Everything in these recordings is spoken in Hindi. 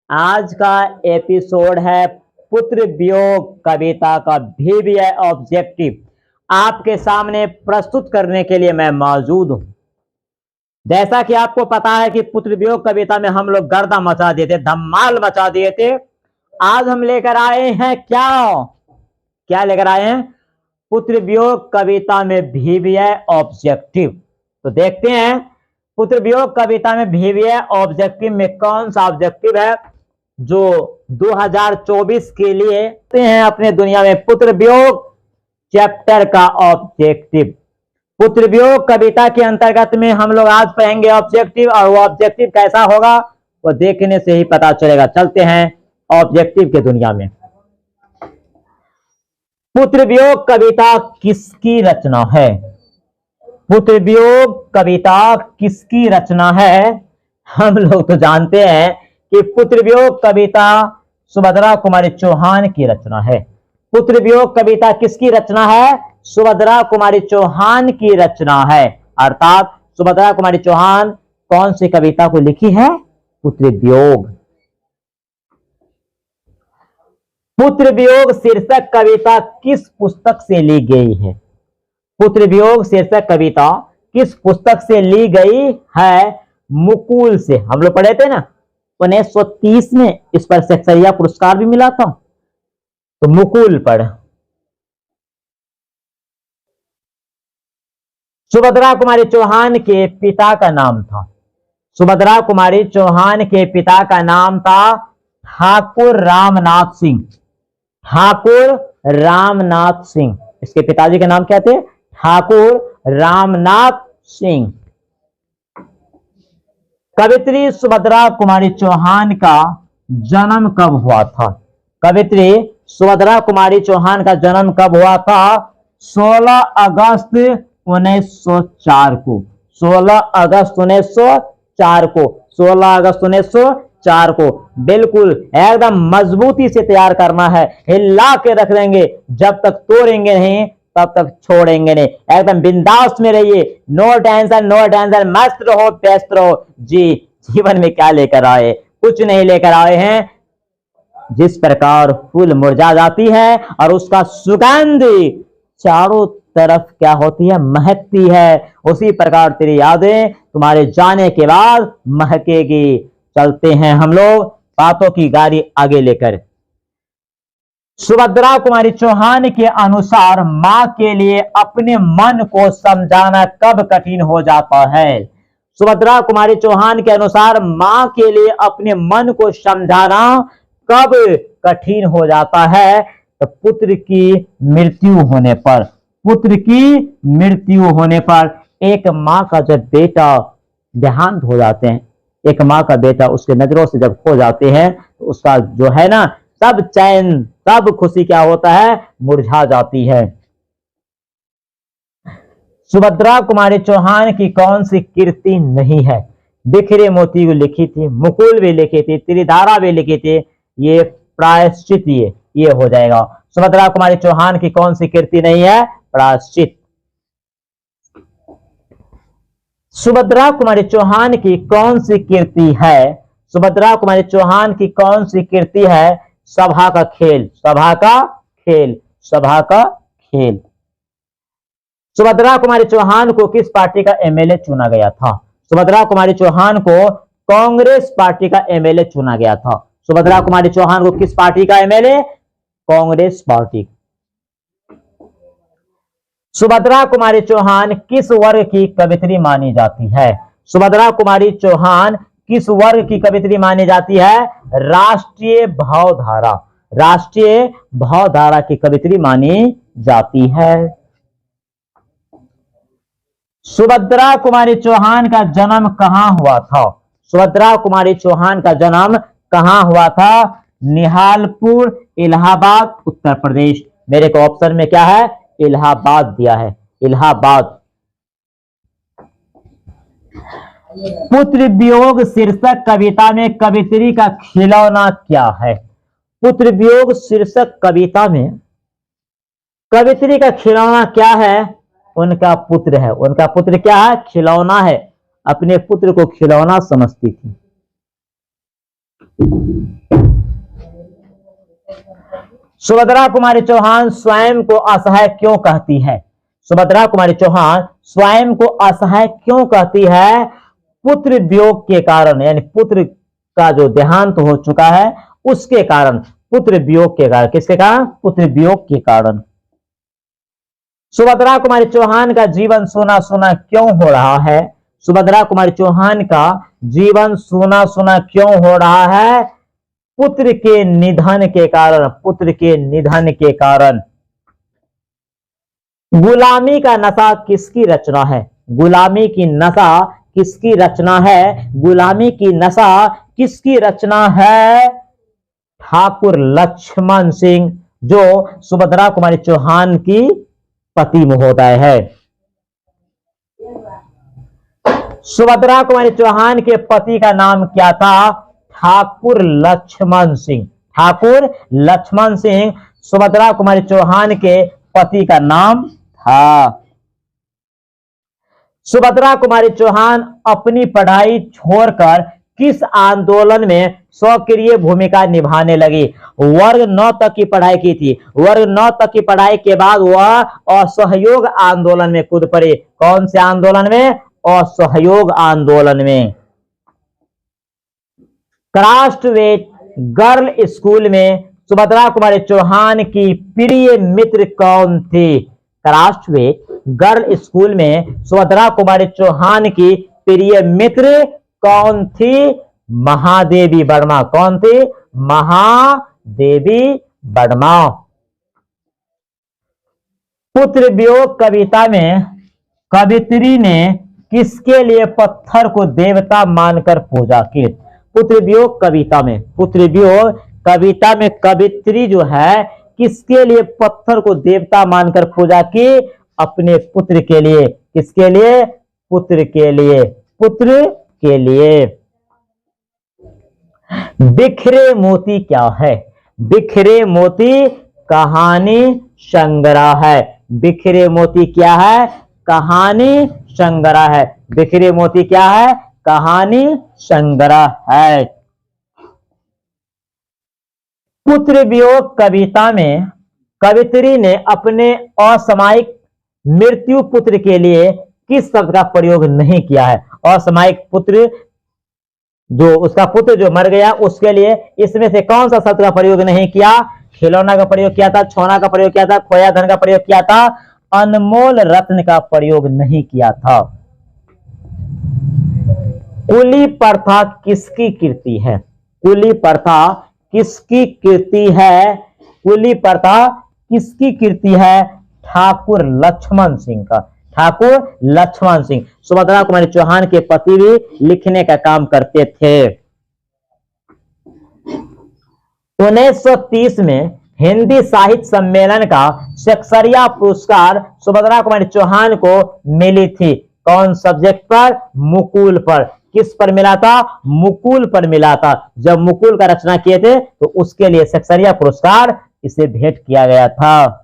आज का एपिसोड है पुत्र वियोग कविता का भीव्य ऑब्जेक्टिव आपके सामने प्रस्तुत करने के लिए मैं मौजूद हूं। जैसा कि आपको पता है कि पुत्र वियोग कविता में हम लोग गर्दा मचा दिए थे, धमाल मचा दिए थे। आज हम लेकर आए हैं क्या क्या लेकर आए हैं? पुत्र वियोग कविता में भीव्य ऑब्जेक्टिव। तो देखते हैं पुत्र वियोग कविता में भीव्य ऑब्जेक्टिव में कौन सा ऑब्जेक्टिव है जो 2024 के लिए हैं अपने दुनिया में। पुत्र वियोग चैप्टर का ऑब्जेक्टिव, पुत्र वियोग कविता के अंतर्गत में हम लोग आज पढ़ेंगे ऑब्जेक्टिव, और वो ऑब्जेक्टिव कैसा होगा वो देखने से ही पता चलेगा। चलते हैं ऑब्जेक्टिव के दुनिया में। पुत्र वियोग कविता किसकी रचना है? पुत्र वियोग कविता किसकी रचना है? हम लोग तो जानते हैं कि पुत्र वियोग कविता सुभद्रा कुमारी चौहान की रचना है। पुत्र वियोग कविता किसकी रचना है? सुभद्रा कुमारी चौहान की रचना है। अर्थात सुभद्रा कुमारी चौहान कौन सी कविता को लिखी है? पुत्र वियोग। पुत्र वियोग शीर्षक कविता किस पुस्तक से ली गई है? पुत्र वियोग शीर्षक कविता किस पुस्तक से ली गई है? मुकुल से। हम लोग पढ़े थे ना 1930 में इस पर शेक्सपियर पुरस्कार भी मिला था। तो मुकुल पढ़। सुभद्रा कुमारी चौहान के पिता का नाम था, सुभद्रा कुमारी चौहान के पिता का नाम था ठाकुर रामनाथ सिंह। ठाकुर रामनाथ सिंह, इसके पिताजी का नाम क्या थे? ठाकुर रामनाथ सिंह। कवित्री सुभद्रा कुमारी चौहान का जन्म कब हुआ था? कवित्री सुभद्रा कुमारी चौहान का जन्म कब हुआ था? 16 अगस्त 1904 को। 16 अगस्त 1904 को। 16 अगस्त 1904 को। बिल्कुल एकदम मजबूती से तैयार करना है, हिला के रख देंगे, जब तक तोड़ेंगे नहीं तब तक छोड़ेंगे नहीं। एकदम बिंदास में रहिए, नो टेंशन नो टेंशन, मस्त रहो व्यस्त रहो। जी, जीवन में क्या लेकर आए? कुछ नहीं लेकर आए हैं। जिस प्रकार फूल मुरझा जाती है और उसका सुगंध चारों तरफ क्या होती है? महकती है, उसी प्रकार तेरी यादें तुम्हारे जाने के बाद महकेगी। चलते हैं हम लोग बातों की गाड़ी आगे लेकर। सुभद्रा कुमारी चौहान के अनुसार मां के लिए अपने मन को समझाना कब कठिन हो जाता है? सुभद्रा कुमारी चौहान के अनुसार मां के लिए अपने मन को समझाना कब कठिन हो जाता है? तो पुत्र की मृत्यु होने पर। पुत्र की मृत्यु होने पर एक मां का जब बेटा देहांत हो जाते हैं, एक मां का बेटा उसके नजरों से जब खो जाते हैं तो उसका जो है ना सब चैन सब खुशी क्या होता है? मुरझा जाती है। सुभद्रा कुमारी चौहान की कौन सी कृति नहीं है? बिखरे मोती भी लिखी थी, मुकुल भी लिखी थी, त्रिधारा भी लिखी थी। ये प्रायश्चित ये हो जाएगा। सुभद्रा कुमारी चौहान की कौन सी कृति नहीं है? प्रायश्चित। सुभद्रा कुमारी चौहान की कौन सी कृति है? सुभद्रा कुमारी चौहान की कौन सी कृति है? सभा का खेल। सभा का खेल। सभा का खेल। सुभद्रा कुमारी चौहान को किस पार्टी का एमएलए चुना गया था? सुभद्रा कुमारी चौहान को कांग्रेस पार्टी का एमएलए चुना गया था। सुभद्रा कुमारी चौहान को किस पार्टी का एमएलए? कांग्रेस पार्टी। सुभद्रा कुमारी चौहान किस वर्ग की कवित्री मानी जाती है? सुभद्रा कुमारी चौहान किस वर्ग की कवित्री मानी जाती है? राष्ट्रीय भावधारा। राष्ट्रीय भावधारा की कवित्री मानी जाती है। सुभद्रा कुमारी चौहान का जन्म कहां हुआ था? सुभद्रा कुमारी चौहान का जन्म कहां हुआ था? निहालपुर, इलाहाबाद, उत्तर प्रदेश। मेरे को ऑप्शन में क्या है? इलाहाबाद दिया है, इलाहाबाद। पुत्र वियोग शीर्षक कविता में कवित्री का खिलौना क्या है? पुत्र वियोग शीर्षक कविता में कवित्री का खिलौना क्या है? उनका पुत्र है। उनका पुत्र क्या है? खिलौना है। अपने पुत्र को खिलौना समझती थी। सुभद्रा कुमारी चौहान स्वयं को असहाय क्यों कहती है? सुभद्रा कुमारी चौहान स्वयं को असहाय क्यों कहती है? पुत्र वियोग के कारण, यानी पुत्र का जो देहांत हो चुका है उसके कारण, पुत्र वियोग के कारण। किसके कारण? पुत्र वियोग के कारण। सुभद्रा कुमारी चौहान का जीवन सूना सूना क्यों हो रहा है? सुभद्रा कुमारी चौहान का जीवन सूना सूना क्यों हो रहा है? पुत्र के निधन के कारण, पुत्र के निधन के कारण। गुलामी का नशा किसकी रचना है? गुलामी की नशा किसकी रचना है? गुलामी की नशा किसकी रचना है? ठाकुर लक्ष्मण सिंह, जो सुभद्रा कुमारी चौहान की पति महोदय है। सुभद्रा कुमारी चौहान के पति का नाम क्या था? ठाकुर लक्ष्मण सिंह। ठाकुर लक्ष्मण सिंह सुभद्रा कुमारी चौहान के पति का नाम था। सुभद्रा कुमारी चौहान अपनी पढ़ाई छोड़कर किस आंदोलन में सक्रिय भूमिका निभाने लगी? वर्ग 9 तक की पढ़ाई की थी। वर्ग 9 तक की पढ़ाई के बाद वह असहयोग आंदोलन में कूद पड़े। कौन से आंदोलन में? असहयोग आंदोलन में। क्राफ्टवेट गर्ल स्कूल में सुभद्रा कुमारी चौहान की प्रिय मित्र कौन थे? क्राफ्टवेट गर्ल स्कूल में सुभद्रा कुमारी चौहान की प्रिय मित्र कौन थी? महादेवी वर्मा। कौन थी? महादेवी वर्मा। पुत्र वियोग कविता में कवित्री ने किसके लिए पत्थर को देवता मानकर पूजा की? पुत्र वियोग कविता में, पुत्र वियोग कविता में कवित्री जो है किसके लिए पत्थर को देवता मानकर पूजा की? अपने पुत्र के लिए। किसके लिए? पुत्र के लिए। पुत्र के लिए। बिखरे मोती क्या है? बिखरे मोती कहानी संग्रह है। बिखरे मोती क्या है? कहानी संग्रह है। बिखरे मोती क्या है? कहानी संग्रह है। पुत्र वियोग कविता में कवित्री ने अपने असामयिक मृत्यु पुत्र के लिए किस शब्द का प्रयोग नहीं किया है? असामयिक पुत्र, जो उसका पुत्र जो मर गया, उसके लिए इसमें से कौन सा शब्द का प्रयोग नहीं किया? खिलौना का प्रयोग किया था, छोना का प्रयोग किया था, खोया धन का प्रयोग किया था, अनमोल रत्न का प्रयोग नहीं किया था। कुली प्रथा किसकी कृति है? कुली प्रथा किसकी कृति है? कुली प्रथा किसकी कृति है? ठाकुर लक्ष्मण सिंह का। ठाकुर लक्ष्मण सिंह सुभद्रा कुमारी चौहान के पति भी लिखने का काम करते थे। 1930 में हिंदी साहित्य सम्मेलन का शेक्सपियर पुरस्कार सुभद्रा कुमारी चौहान को मिली थी। कौन सब्जेक्ट पर? मुकुल पर। किस पर मिला था? मुकुल पर मिला था। जब मुकुल का रचना किए थे तो उसके लिए शेक्सपियर पुरस्कार इसे भेंट किया गया था।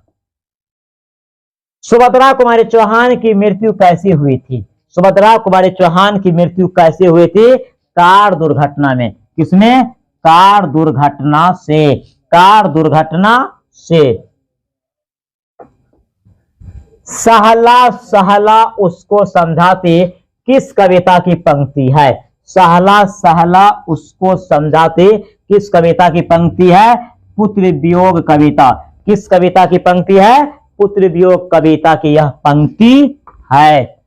सुभद्रा कुमारी चौहान की मृत्यु कैसी हुई थी? सुभद्रा कुमारी चौहान की मृत्यु कैसे हुई थी? कार दुर्घटना में। किसमें? कार दुर्घटना से। कार दुर्घटना से। सहला सहला उसको समझाते किस कविता की पंक्ति है? सहला सहला उसको समझाते किस कविता की पंक्ति है? पुत्र वियोग कविता। किस कविता की पंक्ति है? पुत्र वियोग कविता की यह पंक्ति है।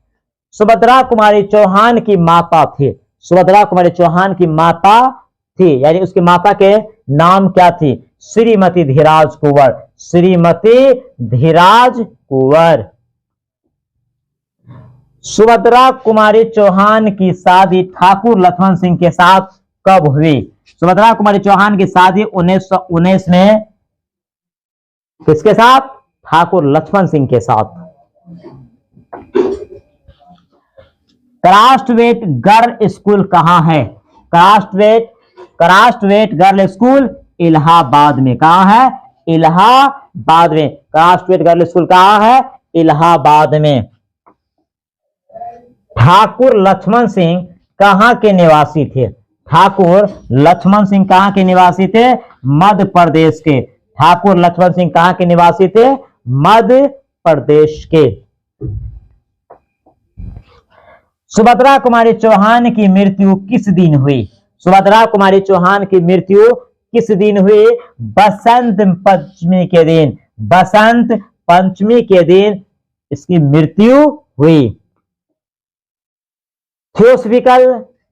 सुभद्रा कुमारी चौहान की माता थी। सुभद्रा कुमारी चौहान की माता थी, यानी उसकी माता के नाम क्या थी? श्रीमती धीराज कुंवर। श्रीमती धीराज कुंवर। सुभद्रा कुमारी चौहान की शादी ठाकुर लक्ष्मण सिंह के साथ कब हुई? सुभद्रा कुमारी चौहान की शादी 1919 में किसके साथ? ठाकुर लक्ष्मण सिंह के साथ। क्राफ्टवेट गर्ल स्कूल कहां है? क्राफ्टवेट गर्ल स्कूल इलाहाबाद में। कहां है? इलाहाबाद में। क्राफ्टवेट गर्ल स्कूल कहां है? इलाहाबाद में। ठाकुर लक्ष्मण सिंह कहां के निवासी थे? ठाकुर लक्ष्मण सिंह कहाँ के निवासी थे? मध्य प्रदेश के। ठाकुर लक्ष्मण सिंह कहाँ के निवासी थे? मध्य प्रदेश के। सुभद्रा कुमारी चौहान की मृत्यु किस दिन हुई? सुभद्रा कुमारी चौहान की मृत्यु किस दिन हुई? बसंत पंचमी के दिन। बसंत पंचमी के दिन इसकी मृत्यु हुई।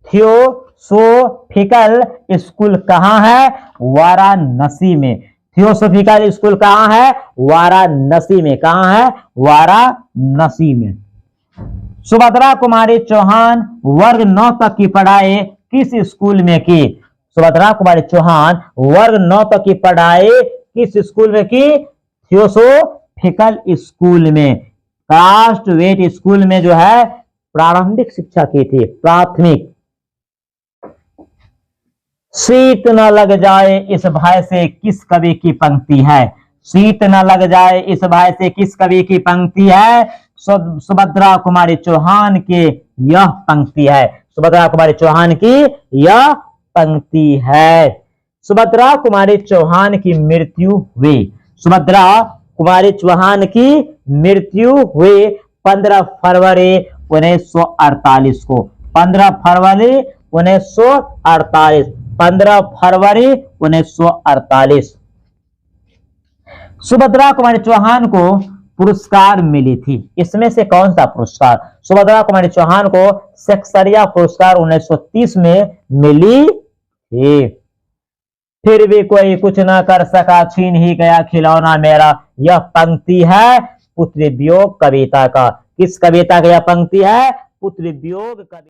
थियोसोफिकल स्कूल कहाँ है? वाराणसी में। थियोसोफिकल स्कूल कहाँ है? वाराणसी में। कहाँ है? वाराणसी में। सुभद्रा कुमारी चौहान वर्ग 9 तक की पढ़ाई किस स्कूल में की? सुभद्रा कुमारी चौहान वर्ग 9 तक की पढ़ाई किस स्कूल में की? थियोसोफिकल स्कूल में। कास्टवेट स्कूल में जो है प्रारंभिक शिक्षा की थी, प्राथमिक। शीत न लग जाए इस भय से किस कवि की पंक्ति है? शीत न लग जाए इस भय से किस कवि की पंक्ति है? सुभद्रा कुमारी चौहान की यह पंक्ति है। सुभद्रा कुमारी चौहान की यह पंक्ति है। सुभद्रा कुमारी चौहान की मृत्यु हुई। सुभद्रा कुमारी चौहान की मृत्यु हुई 15 फरवरी 1948 को। 15 फरवरी 1948। 15 फरवरी 1948। सुभद्रा कुमारी चौहान को पुरस्कार मिली थी। इसमें से कौन सा पुरस्कार? सुभद्रा कुमारी चौहान को सेक्सरिया पुरस्कार 1930 में मिली थी। फिर भी कोई कुछ न कर सका, छीन ही गया खिलौना मेरा, यह पंक्ति है पुत्र वियोग कविता का। किस कविता का यह पंक्ति है? पुत्र वियोग कविता।